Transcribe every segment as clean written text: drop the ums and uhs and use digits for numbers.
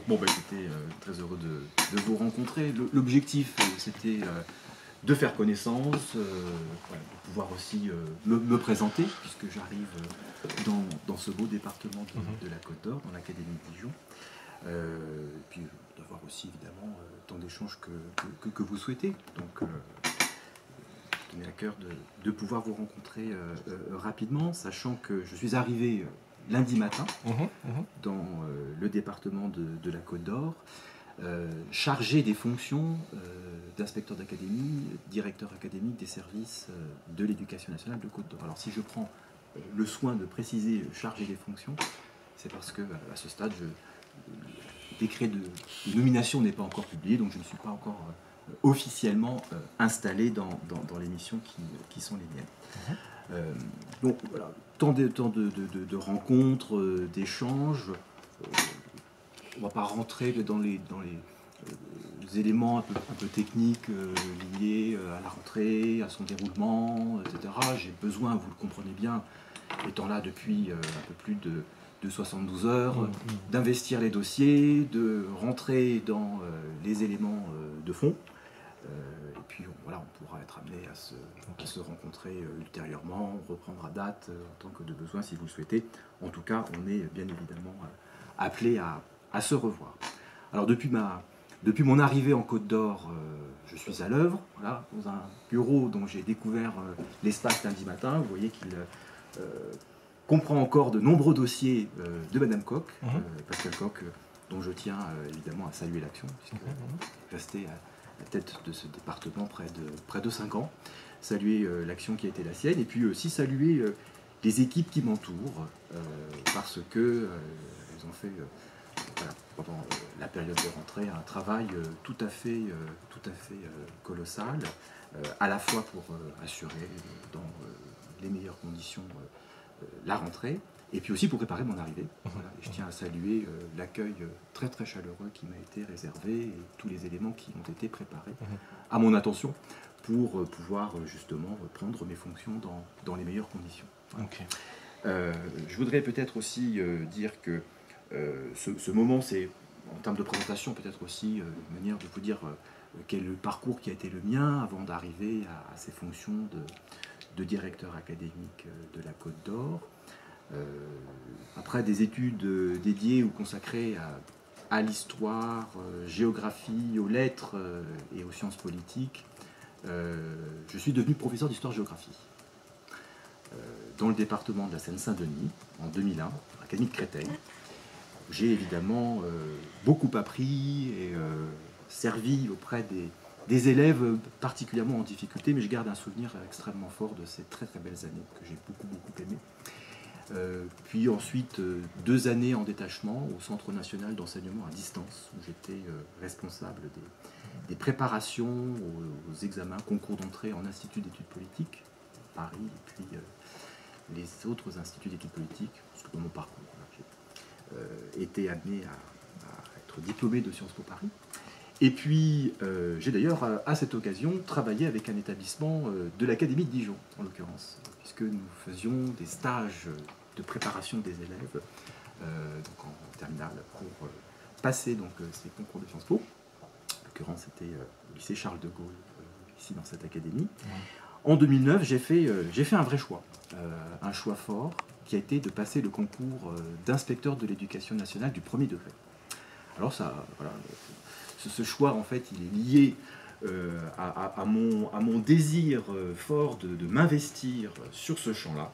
Bon, bah écoutez, très heureux de vous rencontrer. L'objectif, c'était de faire connaissance, voilà, de pouvoir aussi me présenter, puisque j'arrive dans ce beau département de la Côte d'Or, dans l'Académie de Dijon. Et puis d'avoir aussi évidemment tant d'échanges que vous souhaitez. Donc, tenez à cœur de pouvoir vous rencontrer rapidement, sachant que je suis arrivé lundi matin dans le département de la Côte d'Or, chargé des fonctions d'inspecteur d'académie, directeur académique des services de l'éducation nationale de Côte d'Or. Alors si je prends le soin de préciser chargé des fonctions, c'est parce que à ce stade, le décret de nomination n'est pas encore publié, donc je ne suis pas encore officiellement installé dans les missions qui sont les miennes. Donc voilà, tant de rencontres, d'échanges. On ne va pas rentrer dans les éléments un peu techniques liés à la rentrée, à son déroulement, etc. J'ai besoin, vous le comprenez bien, étant là depuis un peu plus de 72 heures, d'investir les dossiers, de rentrer dans les éléments de fond. Et puis voilà, on pourra être amené à se rencontrer ultérieurement, reprendre à date en tant que de besoin si vous le souhaitez. En tout cas, on est bien évidemment appelé à se revoir. Alors depuis mon arrivée en Côte d'Or, je suis à l'œuvre, voilà, dans un bureau dont j'ai découvert l'espace lundi matin. Vous voyez qu'il comprend encore de nombreux dossiers de Madame Koch, Pascal Koch, dont je tiens évidemment à saluer l'action, puisque rester à la tête de ce département près de 5 ans, saluer l'action qui a été la sienne, et puis aussi saluer les équipes qui m'entourent, parce que elles ont fait voilà, pendant la période de rentrée un travail tout à fait colossal, à la fois pour assurer dans les meilleures conditions la rentrée, et puis aussi pour préparer mon arrivée. Voilà. Et je tiens à saluer l'accueil très très chaleureux qui m'a été réservé et tous les éléments qui ont été préparés à mon attention pour pouvoir justement reprendre mes fonctions dans les meilleures conditions. Voilà. Okay. Je voudrais peut-être aussi dire que ce moment, c'est en termes de présentation peut-être aussi une manière de vous dire quel est le parcours qui a été le mien avant d'arriver à ces fonctions de directeur académique de la Côte d'Or. Après des études dédiées ou consacrées à l'histoire, géographie, aux lettres et aux sciences politiques, je suis devenu professeur d'histoire-géographie dans le département de la Seine-Saint-Denis en 2001, à l'Académie de Créteil. J'ai évidemment beaucoup appris et servi auprès des élèves particulièrement en difficulté, mais je garde un souvenir extrêmement fort de ces très très belles années que j'ai beaucoup aimées. Puis ensuite 2 années en détachement au Centre national d'enseignement à distance, où j'étais responsable des préparations aux examens, concours d'entrée en institut d'études politiques, Paris, et puis les autres instituts d'études politiques, parce que dans mon parcours, j'ai été amené à être diplômé de Sciences Po Paris. Et puis, j'ai d'ailleurs, à cette occasion, travaillé avec un établissement de l'Académie de Dijon, en l'occurrence, puisque nous faisions des stages de préparation des élèves donc en terminale pour passer donc, ces concours de Sciences Po. En l'occurrence, c'était au lycée Charles de Gaulle, ici dans cette académie. En 2009, j'ai fait un vrai choix, un choix fort, qui a été de passer le concours d'inspecteur de l'éducation nationale du premier degré. Alors ça, voilà, ce choix, en fait, il est lié à mon désir fort de m'investir sur ce champ-là,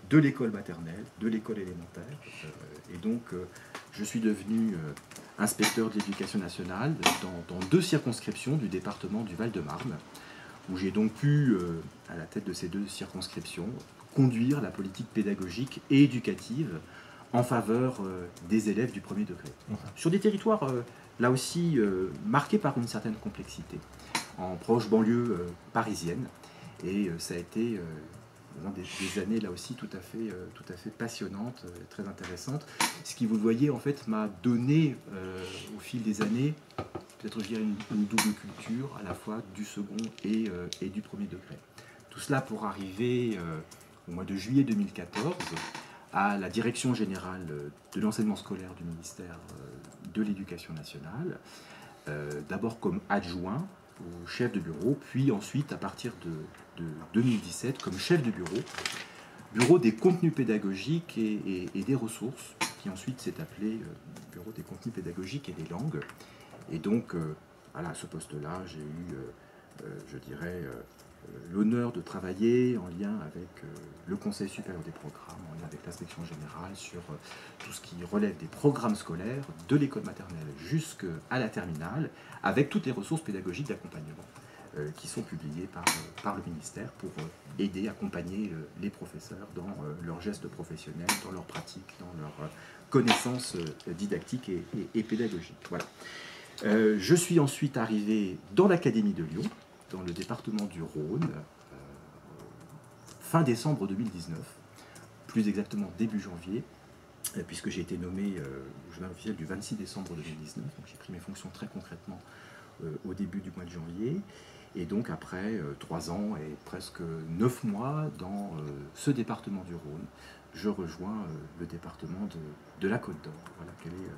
de l'école maternelle, de l'école élémentaire. Et donc, je suis devenu inspecteur de l'éducation nationale dans 2 circonscriptions du département du Val-de-Marne, où j'ai donc pu, à la tête de ces 2 circonscriptions, conduire la politique pédagogique et éducative en faveur des élèves du premier degré. Sur des territoires, là aussi, marqués par une certaine complexité, en proche banlieue parisienne. Et ça a été des années, là aussi, tout à fait passionnantes, très intéressantes. Ce qui, vous le voyez, en fait, m'a donné, au fil des années, peut-être, je dirais, une double culture, à la fois du second et du premier degré. Tout cela pour arriver au mois de juillet 2014 à la direction générale de l'enseignement scolaire du ministère de l'Éducation nationale, d'abord comme adjoint au chef de bureau, puis ensuite à partir de 2017 comme chef de bureau des contenus pédagogiques et des ressources, qui ensuite s'est appelé bureau des contenus pédagogiques et des langues. Et donc, voilà, à ce poste-là, j'ai eu, je dirais, l'honneur de travailler en lien avec le Conseil supérieur des programmes, en lien avec l'inspection générale sur tout ce qui relève des programmes scolaires, de l'école maternelle jusqu'à la terminale, avec toutes les ressources pédagogiques d'accompagnement qui sont publiées par le ministère pour aider, accompagner les professeurs dans leurs gestes professionnels, dans leurs pratiques, dans leurs connaissances didactiques et pédagogiques. Voilà. Je suis ensuite arrivé dans l'Académie de Lyon, dans le département du Rhône, fin décembre 2019, plus exactement début janvier, puisque j'ai été nommé au journal officiel du 26 décembre 2019, donc j'ai pris mes fonctions très concrètement au début du mois de janvier, et donc après 3 ans et presque 9 mois dans ce département du Rhône, je rejoins le département de la Côte d'Or. Voilà quel est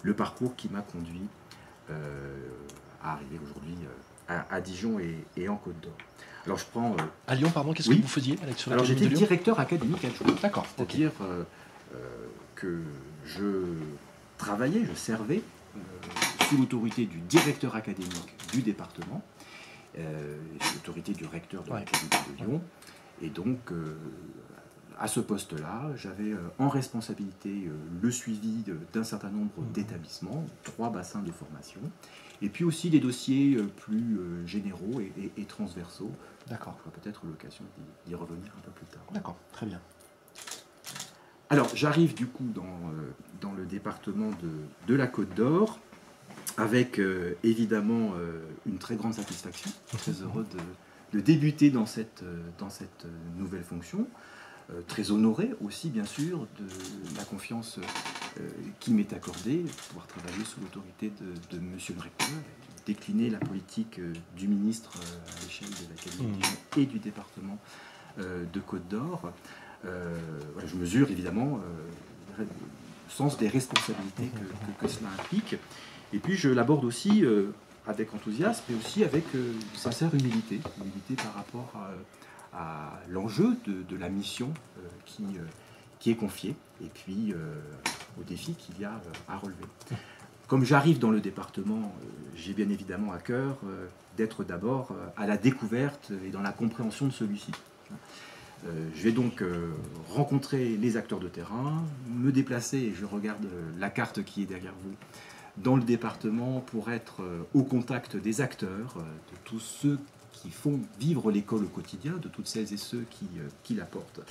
le parcours qui m'a conduit à arriver aujourd'hui à Dijon et en Côte d'Or. Alors je prends... à Lyon, pardon, qu'est-ce que vous faisiez sur Alors j'étais directeur académique adjoint. D'accord. C'est-à-dire que je travaillais, je servais sous l'autorité du directeur académique du département, sous l'autorité du recteur de l'Académie de Lyon. Et donc, à ce poste-là, j'avais en responsabilité le suivi d'un certain nombre d'établissements, 3 bassins de formation, et puis aussi des dossiers plus généraux et transversaux. D'accord. J'aurai peut-être l'occasion d'y revenir un peu plus tard. D'accord, très bien. Alors, j'arrive du coup dans le département de la Côte d'Or, avec évidemment une très grande satisfaction, très heureux de débuter dans cette nouvelle fonction. Très honoré aussi, bien sûr, de la confiance qui m'est accordée, de pouvoir travailler sous l'autorité de monsieur le recteur, décliner la politique du ministre à l'échelle de l'Académie de Dijon et du département de Côte d'Or. Voilà, je mesure évidemment le sens des responsabilités que cela implique. Et puis je l'aborde aussi avec enthousiasme, mais aussi avec une sincère humilité par rapport à l'enjeu de la mission qui est confiée, et puis au défi qu'il y a à relever. Comme j'arrive dans le département, j'ai bien évidemment à cœur d'être d'abord à la découverte et dans la compréhension de celui-ci. Je vais donc rencontrer les acteurs de terrain, me déplacer, et je regarde la carte qui est derrière vous, dans le département pour être au contact des acteurs, de tous ceux qui font vivre l'école au quotidien, de toutes celles et ceux qui la portent.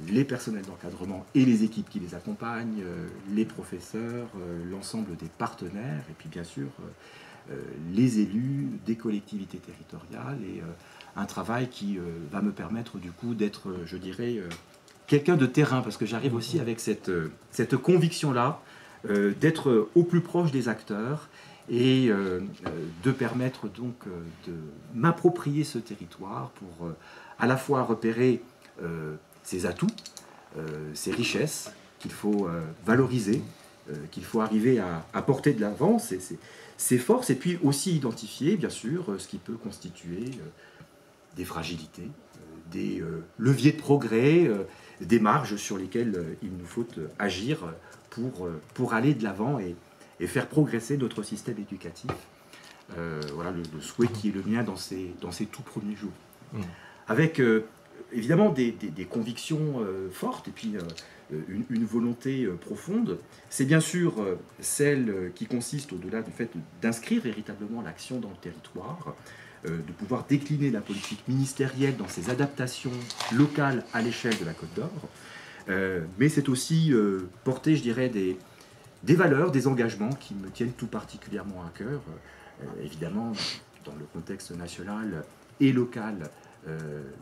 Les personnels d'encadrement et les équipes qui les accompagnent, les professeurs, l'ensemble des partenaires, et puis bien sûr les élus des collectivités territoriales, et un travail qui va me permettre du coup d'être, je dirais, quelqu'un de terrain, parce que j'arrive aussi avec cette conviction-là, d'être au plus proche des acteurs, et de permettre donc de m'approprier ce territoire pour à la fois repérer ses atouts, ses richesses qu'il faut valoriser, qu'il faut arriver à porter de l'avant, ses forces, et puis aussi identifier bien sûr ce qui peut constituer des fragilités, des leviers de progrès, des marges sur lesquelles il nous faut agir pour aller de l'avant et faire progresser notre système éducatif. Voilà le souhait qui est le mien dans ces tout premiers jours. Avec évidemment des convictions fortes, et puis une volonté profonde. C'est bien sûr celle qui consiste, au-delà du fait d'inscrire véritablement l'action dans le territoire, de pouvoir décliner la politique ministérielle dans ses adaptations locales à l'échelle de la Côte d'Or. Mais c'est aussi porter, je dirais, des valeurs, des engagements qui me tiennent tout particulièrement à cœur. Évidemment, dans le contexte national et local,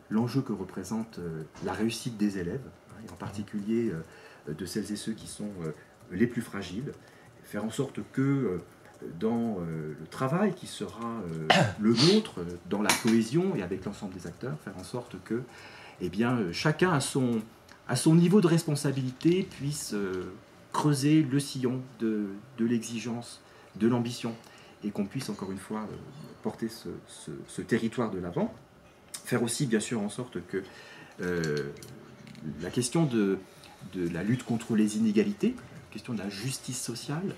l'enjeu que représente la réussite des élèves, et en particulier de celles et ceux qui sont les plus fragiles, faire en sorte que dans le travail qui sera le nôtre, dans la cohésion et avec l'ensemble des acteurs, faire en sorte que chacun a à son niveau de responsabilité, puisse creuser le sillon de l'exigence, de l'ambition, et qu'on puisse encore une fois porter ce territoire de l'avant. Faire aussi bien sûr en sorte que la question de la lutte contre les inégalités, la question de la justice sociale,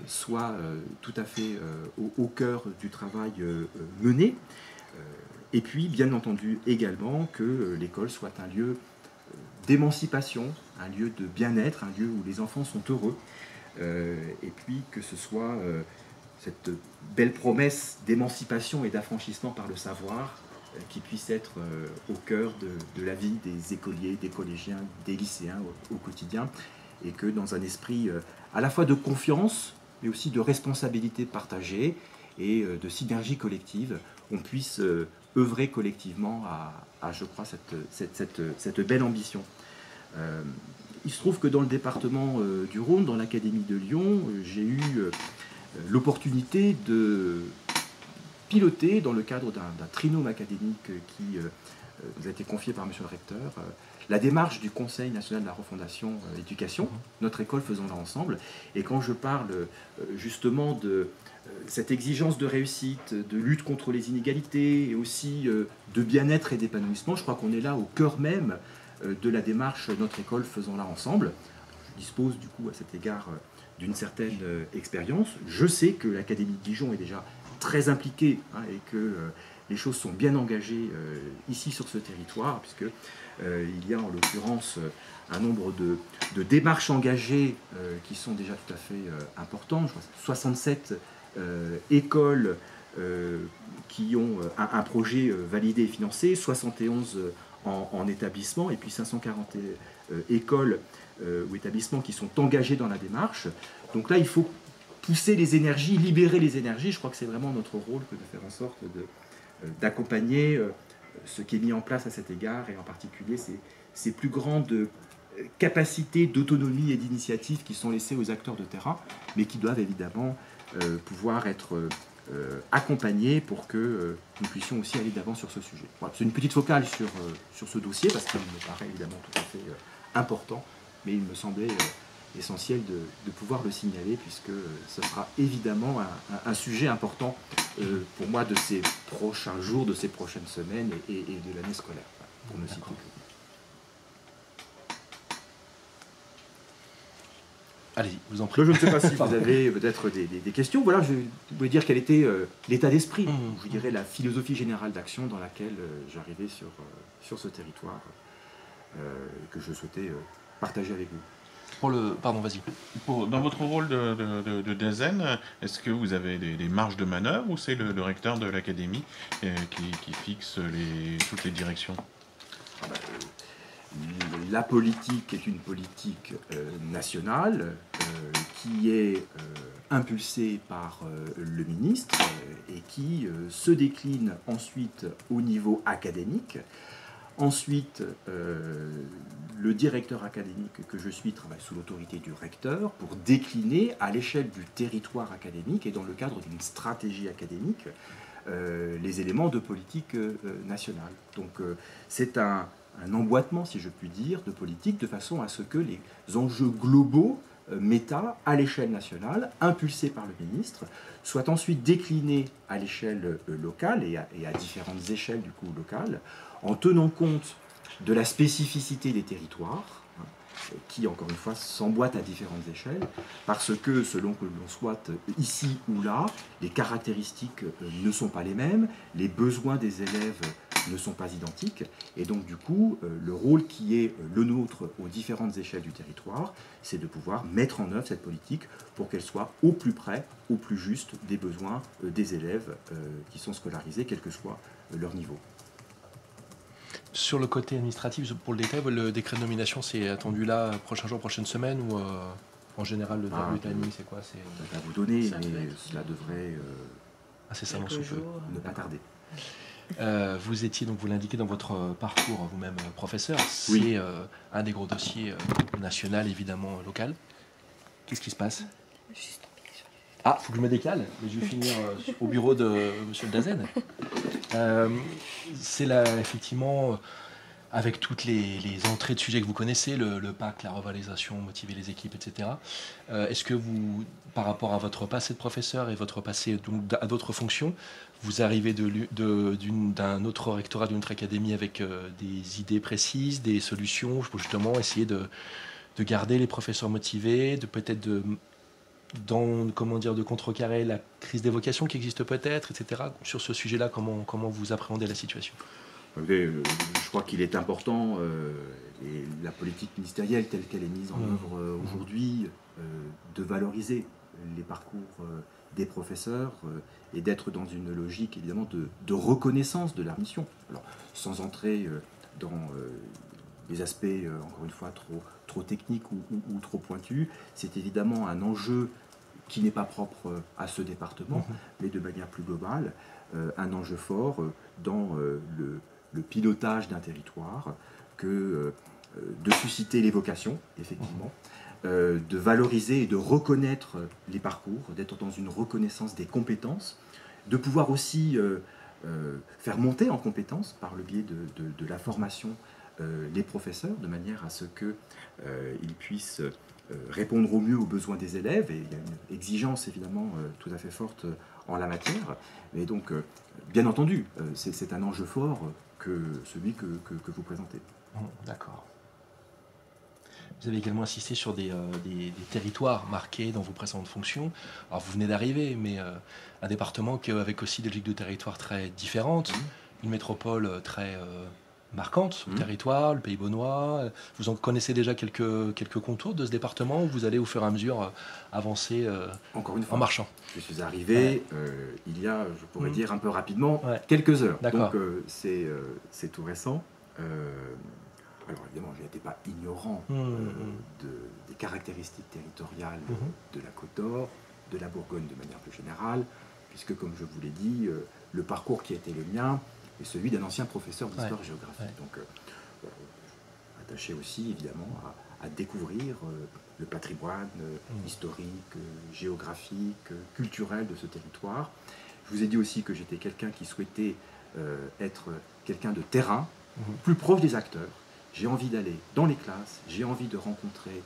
soit tout à fait au cœur du travail mené. Et puis, bien entendu, également que l'école soit un lieu d'émancipation, un lieu de bien-être, un lieu où les enfants sont heureux. Et puis que ce soit cette belle promesse d'émancipation et d'affranchissement par le savoir qui puisse être au cœur de la vie des écoliers, des collégiens, des lycéens au quotidien. Et que dans un esprit à la fois de confiance, mais aussi de responsabilité partagée et de synergie collective, on puisse œuvrer collectivement à je crois, cette belle ambition. Il se trouve que dans le département du Rhône, dans l'Académie de Lyon, j'ai eu l'opportunité de piloter, dans le cadre d'un trinôme académique qui nous a été confié par monsieur le recteur, la démarche du Conseil national de la refondation éducation, notre école faisons-la ensemble. Et quand je parle justement de cette exigence de réussite, de lutte contre les inégalités et aussi de bien-être et d'épanouissement, je crois qu'on est là au cœur même de la démarche notre école faisons-la ensemble. Je dispose du coup à cet égard d'une certaine expérience. Je sais que l'Académie de Dijon est déjà très impliquée et que les choses sont bien engagées ici sur ce territoire, puisque il y a en l'occurrence un nombre de démarches engagées qui sont déjà tout à fait importantes. Je crois 67 écoles qui ont un projet validé et financé, 71 en établissement, et puis 540 écoles ou établissements qui sont engagés dans la démarche. Donc là, il faut pousser les énergies, libérer les énergies. Je crois que c'est vraiment notre rôle que de faire en sorte d'accompagner ce qui est mis en place à cet égard, et en particulier ces plus grandes capacités d'autonomie et d'initiative qui sont laissées aux acteurs de terrain, mais qui doivent évidemment pouvoir être accompagnés pour que nous puissions aussi aller d'avant sur ce sujet. Voilà, c'est une petite focale sur ce dossier, parce qu'il me paraît évidemment tout à fait important, mais il me semblait essentiel de pouvoir le signaler, puisque ce sera évidemment un sujet important pour moi de ces prochains jours, de ces prochaines semaines et de l'année scolaire, pour ne citer que. Allez-y, vous en prie. Je ne sais pas si vous avez peut-être des questions. Voilà, je voulais dire quel était l'état d'esprit, je dirais la philosophie générale d'action dans laquelle j'arrivais sur ce territoire que je souhaitais partager avec vous. Pardon, vas-y. Dans votre rôle de DAZEN, est-ce que vous avez des marges de manœuvre, ou c'est le recteur de l'académie qui fixe toutes les directions? La politique est une politique nationale qui est impulsée par le ministre et qui se décline ensuite au niveau académique. Ensuite, le directeur académique que je suis travaille sous l'autorité du recteur pour décliner à l'échelle du territoire académique et dans le cadre d'une stratégie académique les éléments de politique nationale. Donc c'est un emboîtement, si je puis dire, de politique, de façon à ce que les enjeux globaux méta à l'échelle nationale, impulsés par le ministre, soient ensuite déclinés à l'échelle locale et à différentes échelles du coup locales, en tenant compte de la spécificité des territoires, qui, encore une fois, s'emboîtent à différentes échelles, parce que, selon que l'on soit ici ou là, les caractéristiques ne sont pas les mêmes, les besoins des élèves ne sont pas identiques, et donc, du coup, le rôle qui est le nôtre aux différentes échelles du territoire, c'est de pouvoir mettre en œuvre cette politique pour qu'elle soit au plus près, au plus juste des besoins des élèves qui sont scolarisés, quel que soit leur niveau. Sur le côté administratif, pour le détail, le décret de nomination, c'est attendu là, prochain jour, prochaine semaine, ou en général, le timing, c'est quoi? C'est à vous donner, mais cela devrait incessamment sous peu. Ne pas tarder. Vous étiez, donc vous l'indiquez dans votre parcours vous-même professeur, c'est oui. Un des gros dossiers national, évidemment local. Qu'est-ce qui se passe? Ah, faut que je me décale, mais je vais finir au bureau de monsieur le Dazen. C'est là, effectivement, avec toutes les entrées de sujets que vous connaissez, le PAC, la revalorisation, motiver les équipes, etc. Est-ce que vous, par rapport à votre passé de professeur et votre passé donc, à d'autres fonctions, vous arrivez d'un autre rectorat, d'une autre académie avec des idées précises, des solutions pour justement essayer de garder les professeurs motivés, de peut-être de contrecarrer la crise des vocations qui existe peut-être, etc. Sur ce sujet-là, comment vous appréhendez la situation? Je crois qu'il est important, et la politique ministérielle telle qu'elle est mise en œuvre aujourd'hui, de valoriser les parcours des professeurs et d'être dans une logique évidemment de reconnaissance de leur mission. Alors, sans entrer dans des aspects, encore une fois, trop techniques ou trop pointus, c'est évidemment un enjeu qui n'est pas propre à ce département, mais de manière plus globale, un enjeu fort dans le pilotage d'un territoire, que de susciter les vocations, effectivement, de valoriser et de reconnaître les parcours, d'être dans une reconnaissance des compétences, de pouvoir aussi faire monter en compétences par le biais de la formation les professeurs, de manière à ce qu'ils puissent répondre au mieux aux besoins des élèves, et il y a une exigence évidemment tout à fait forte en la matière. Et donc, bien entendu, c'est un enjeu fort que celui que vous présentez. D'accord. Vous avez également insisté sur des territoires marqués dans vos précédentes fonctions. Alors vous venez d'arriver, mais un département avec aussi des logiques de territoire très différentes, une métropole très marquante, le territoire, le Pays Beaunois. Vous en connaissez déjà quelques contours de ce département, où vous allez au fur et à mesure avancer Encore une fois, en marchant? Je suis arrivé il y a, je pourrais dire un peu rapidement, quelques heures. Donc c'est tout récent. Alors évidemment, je n'étais pas ignorant des caractéristiques territoriales de la Côte d'Or, de la Bourgogne de manière plus générale, puisque comme je vous l'ai dit, le parcours qui a été le mien est celui d'un ancien professeur d'histoire-géographie. Donc attaché aussi évidemment à découvrir le patrimoine historique, géographique, culturel de ce territoire. Je vous ai dit aussi que j'étais quelqu'un qui souhaitait être quelqu'un de terrain, plus proche des acteurs. J'ai envie d'aller dans les classes, j'ai envie de rencontrer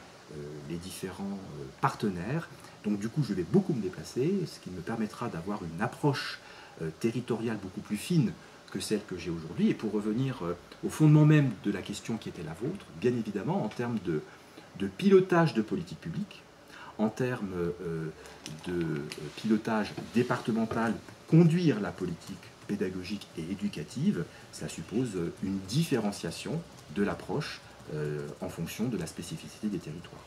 les différents partenaires. Donc du coup, je vais beaucoup me déplacer, ce qui me permettra d'avoir une approche territoriale beaucoup plus fine que celle que j'ai aujourd'hui. Et pour revenir au fondement même de la question qui était la vôtre, bien évidemment, en termes de pilotage de politique publique, en termes de pilotage départemental, conduire la politique pédagogique et éducative, ça suppose une différenciation de l'approche en fonction de la spécificité des territoires.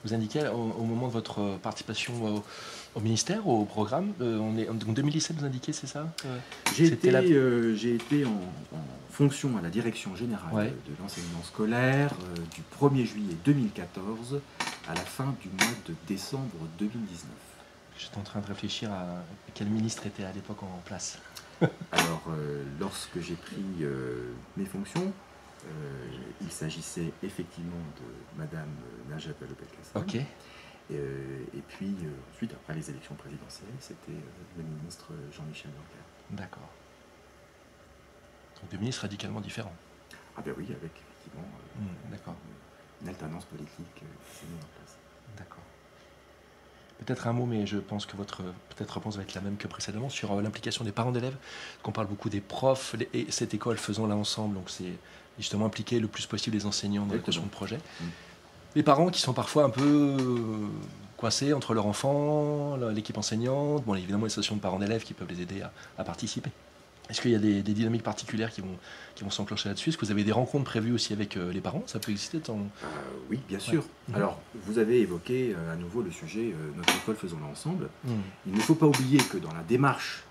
Vous indiquez au moment de votre participation au ministère, au programme, en 2017, vous indiquez, c'est ça? J'ai été en fonction à la direction générale de l'enseignement scolaire du 1er juillet 2014 à la fin du mois de décembre 2019. J'étais en train de réfléchir à quel ministre était à l'époque en place. Alors, lorsque j'ai pris mes fonctions, il s'agissait effectivement de Madame Najat Vallaud-Belkacem. Ok. Et puis, ensuite, après les élections présidentielles, c'était le ministre Jean-Michel Blanquer. D'accord. Donc deux ministres radicalement différents. Ah ben oui, avec effectivement une alternance politique qui s'est mise en place. D'accord. Peut-être un mot, mais je pense que votre réponse va être la même que précédemment, sur l'implication des parents d'élèves, qu'on parle beaucoup des profs, et cette école faisons-la ensemble, donc c'est justement impliquer le plus possible les enseignants dans la création de projet. Les parents qui sont parfois un peu coincés entre leur enfant, l'équipe enseignante, bon, évidemment les associations de parents d'élèves qui peuvent les aider à participer. Est-ce qu'il y a des dynamiques particulières qui vont s'enclencher là-dessus? Est-ce que vous avez des rencontres prévues aussi avec les parents? Ça peut exister Oui, bien sûr. Alors, vous avez évoqué à nouveau le sujet notre école faisons-la ensemble. Il ne faut pas oublier que dans la démarche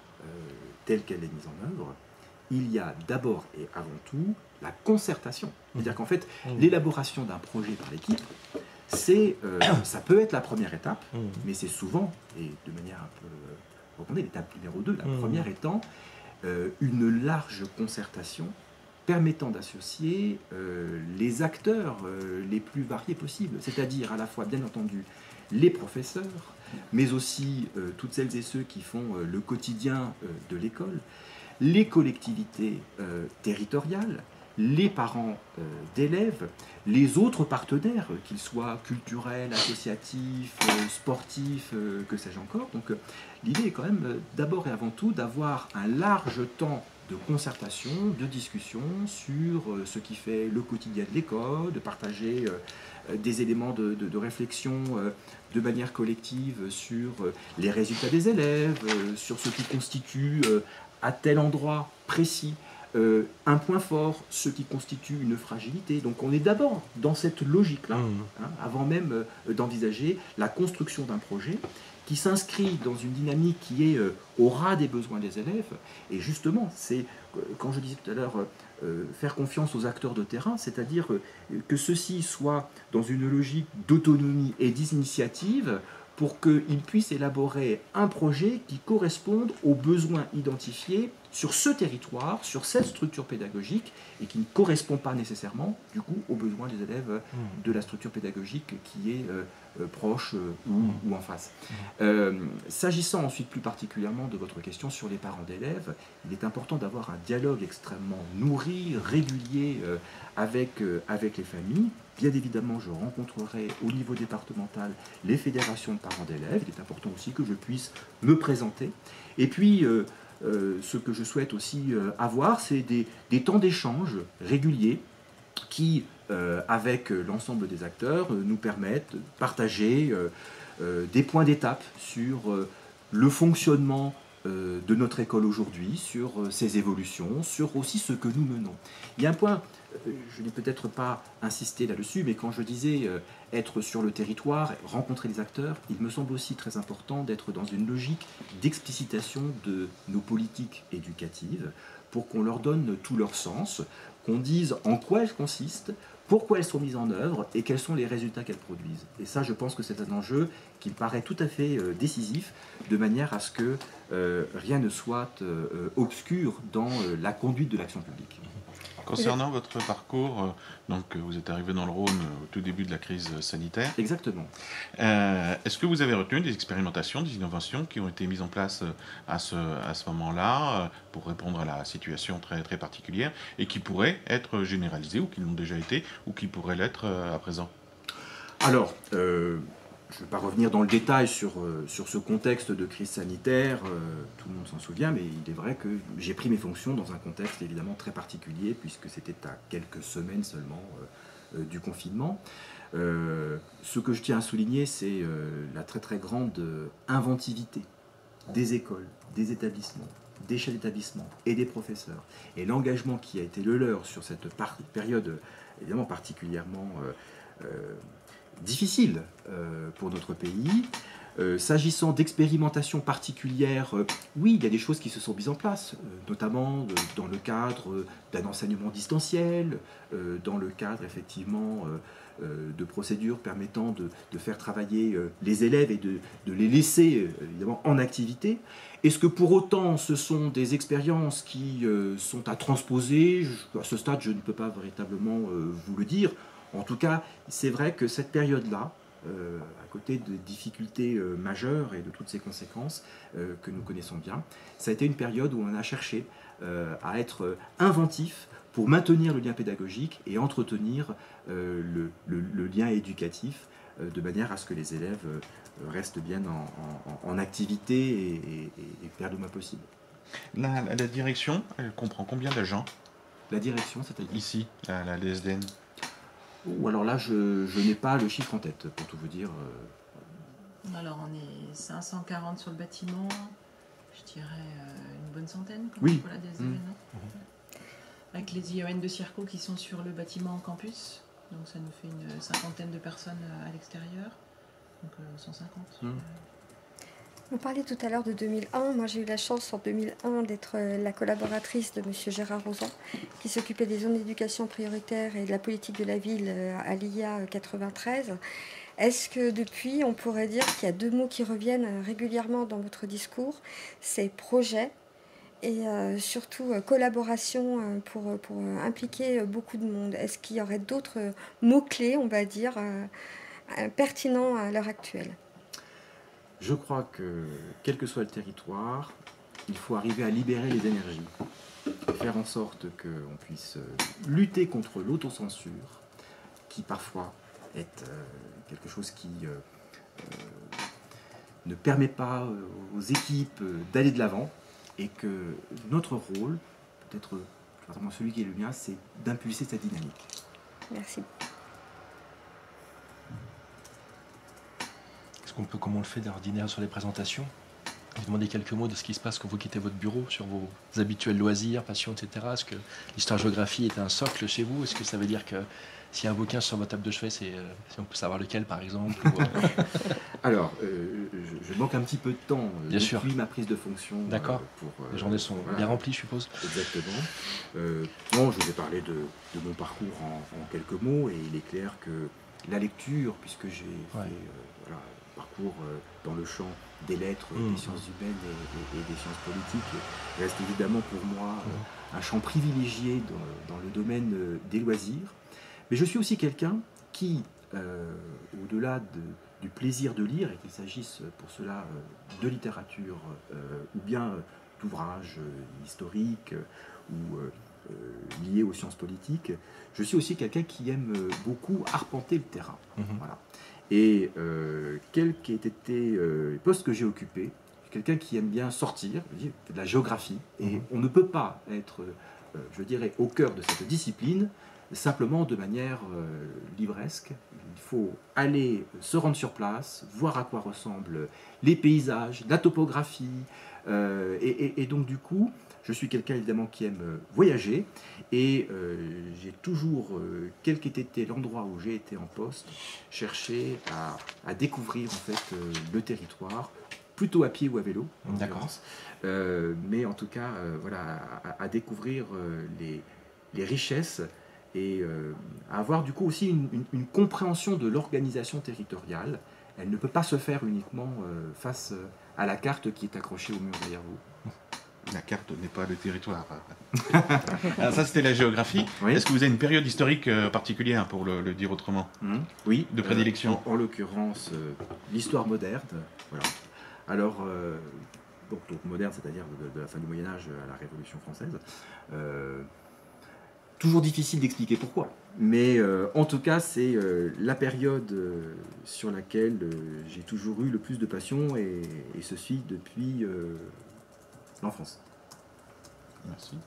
telle qu'elle est mise en œuvre, il y a d'abord et avant tout la concertation. C'est-à-dire qu'en fait, l'élaboration d'un projet par l'équipe, ça peut être la première étape, mais c'est souvent, et de manière un peu recommandée, l'étape numéro 2, la première étant une large concertation permettant d'associer les acteurs les plus variés possibles, c'est-à-dire à la fois, bien entendu, les professeurs, mais aussi toutes celles et ceux qui font le quotidien de l'école, les collectivités territoriales, les parents d'élèves, les autres partenaires, qu'ils soient culturels, associatifs, sportifs, que sais-je encore. Donc l'idée est quand même d'abord et avant tout d'avoir un large temps de concertation, de discussion sur ce qui fait le quotidien de l'école, de partager des éléments de réflexion de manière collective sur les résultats des élèves, sur ce qui constitue à tel endroit précis un point fort, ce qui constitue une fragilité. Donc on est d'abord dans cette logique-là, avant même d'envisager la construction d'un projet qui s'inscrit dans une dynamique qui est au ras des besoins des élèves. Et justement, c'est, quand je disais tout à l'heure, faire confiance aux acteurs de terrain, c'est-à-dire que ceux-ci soient dans une logique d'autonomie et d'initiative pour qu'ils puissent élaborer un projet qui corresponde aux besoins identifiés sur ce territoire, sur cette structure pédagogique, et qui ne correspond pas nécessairement, du coup, aux besoins des élèves de la structure pédagogique qui est proche ou en face. S'agissant ensuite plus particulièrement de votre question sur les parents d'élèves, il est important d'avoir un dialogue extrêmement nourri, régulier avec les familles. Bien évidemment, je rencontrerai au niveau départemental les fédérations de parents d'élèves. Il est important aussi que je puisse me présenter. Et puis, ce que je souhaite aussi avoir, c'est des temps d'échange réguliers qui, avec l'ensemble des acteurs, nous permettent de partager des points d'étape sur le fonctionnement de notre école aujourd'hui, sur ses évolutions, sur aussi ce que nous menons. Il y a un point, je n'ai peut-être pas insisté là-dessus, mais quand je disais être sur le territoire, rencontrer les acteurs, il me semble aussi très important d'être dans une logique d'explicitation de nos politiques éducatives pour qu'on leur donne tout leur sens, qu'on dise en quoi elles consistent, pourquoi elles sont mises en œuvre et quels sont les résultats qu'elles produisent. Et ça, je pense que c'est un enjeu qui me paraît tout à fait décisif, de manière à ce que rien ne soit obscur dans la conduite de l'action publique. Concernant votre parcours, donc vous êtes arrivé dans le Rhône au tout début de la crise sanitaire. Exactement. Est-ce que vous avez retenu des expérimentations, des innovations qui ont été mises en place à ce moment-là pour répondre à la situation très, très particulière et qui pourraient être généralisées ou qui l'ont déjà été ou qui pourraient l'être à présent? Alors, je ne vais pas revenir dans le détail sur ce contexte de crise sanitaire, tout le monde s'en souvient, mais il est vrai que j'ai pris mes fonctions dans un contexte évidemment très particulier, puisque c'était à quelques semaines seulement du confinement. Ce que je tiens à souligner, c'est la très très grande inventivité des écoles, des établissements, des chefs d'établissement et des professeurs, et l'engagement qui a été le leur sur cette période évidemment particulièrement difficile pour notre pays. S'agissant d'expérimentations particulières, oui, il y a des choses qui se sont mises en place, notamment dans le cadre d'un enseignement distanciel, dans le cadre effectivement de procédures permettant de faire travailler les élèves et de les laisser évidemment en activité. Est-ce que pour autant ce sont des expériences qui sont à transposer? À ce stade, je ne peux pas véritablement vous le dire. En tout cas, c'est vrai que cette période-là, à côté de difficultés majeures et de toutes ces conséquences que nous connaissons bien, ça a été une période où on a cherché à être inventif pour maintenir le lien pédagogique et entretenir le lien éducatif de manière à ce que les élèves restent bien en activité et perdent le moins possible. La direction, elle comprend combien d'agents? La direction, c'est-à-dire Ici, la DSDN. Ou alors là, je n'ai pas le chiffre en tête, pour tout vous dire. Alors, on est 540 sur le bâtiment, je dirais une bonne centaine oui. Voilà, des événements. Avec les IEN de Circo qui sont sur le bâtiment campus, donc ça nous fait une cinquantaine de personnes à l'extérieur, donc 150. On parlait tout à l'heure de 2001. Moi, j'ai eu la chance en 2001 d'être la collaboratrice de M. Gérard Rosan, qui s'occupait des zones d'éducation prioritaire et de la politique de la ville à l'IA 93. Est-ce que depuis, on pourrait dire qu'il y a deux mots qui reviennent régulièrement dans votre discours, c'est projet et surtout collaboration pour impliquer beaucoup de monde. Est-ce qu'il y aurait d'autres mots-clés, on va dire, pertinents à l'heure actuelle ? Je crois que, quel que soit le territoire, il faut arriver à libérer les énergies, faire en sorte qu'on puisse lutter contre l'autocensure, qui parfois est quelque chose qui ne permet pas aux équipes d'aller de l'avant, et que notre rôle, peut-être vraiment celui qui est le mien, c'est d'impulser cette dynamique. Merci. Est-ce qu'on peut, comme on le fait d'ordinaire sur les présentations, vous demander quelques mots de ce qui se passe quand vous quittez votre bureau, sur vos habituels loisirs, passions, etc. Est-ce que l'histoire-géographie est un socle chez vous? Est-ce que ça veut dire que s'il y a un bouquin sur votre table de chevet, si on peut savoir lequel, par exemple ou, Alors, je manque un petit peu de temps Bien depuis sûr. ma prise de fonction. D'accord. Les journées sont voilà. bien remplies, je suppose. Exactement. Non, je vous ai parlé de mon parcours en quelques mots, et il est clair que la lecture, puisque j'ai fait un parcours dans le champ des lettres, des sciences humaines et des sciences politiques, reste évidemment pour moi un champ privilégié dans le domaine des loisirs. Mais je suis aussi quelqu'un qui, au-delà du plaisir de lire, et qu'il s'agisse pour cela de littérature ou bien d'ouvrages historiques ou liés aux sciences politiques, je suis aussi quelqu'un qui aime beaucoup arpenter le terrain. Voilà. Et quel qu'ait été les postes que j'ai occupés, je suis quelqu'un qui aime bien sortir, de la géographie, et on ne peut pas être, je dirais, au cœur de cette discipline simplement de manière livresque. Il faut aller se rendre sur place, voir à quoi ressemblent les paysages, la topographie, et donc du coup, je suis quelqu'un évidemment qui aime voyager, et j'ai toujours, quel qu'ait été l'endroit où j'ai été en poste, cherché à découvrir en fait le territoire, plutôt à pied ou à vélo, en l'occurrence, mais en tout cas, voilà, à découvrir les richesses, et à avoir du coup aussi une compréhension de l'organisation territoriale. Elle ne peut pas se faire uniquement face à la carte qui est accrochée au mur derrière vous. La carte n'est pas le territoire. Alors ça, c'était la géographie. Oui. Est-ce que vous avez une période historique particulière, pour le dire autrement, Oui. de prédilection? En l'occurrence, l'histoire moderne. Voilà. Alors, donc moderne, c'est-à-dire de la fin du Moyen-Âge à la Révolution française. Toujours difficile d'expliquer pourquoi, mais en tout cas, c'est la période sur laquelle j'ai toujours eu le plus de passion, et ceci depuis l'enfance. Merci.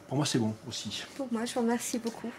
Pour moi, c'est bon aussi. Pour moi, je vous remercie beaucoup.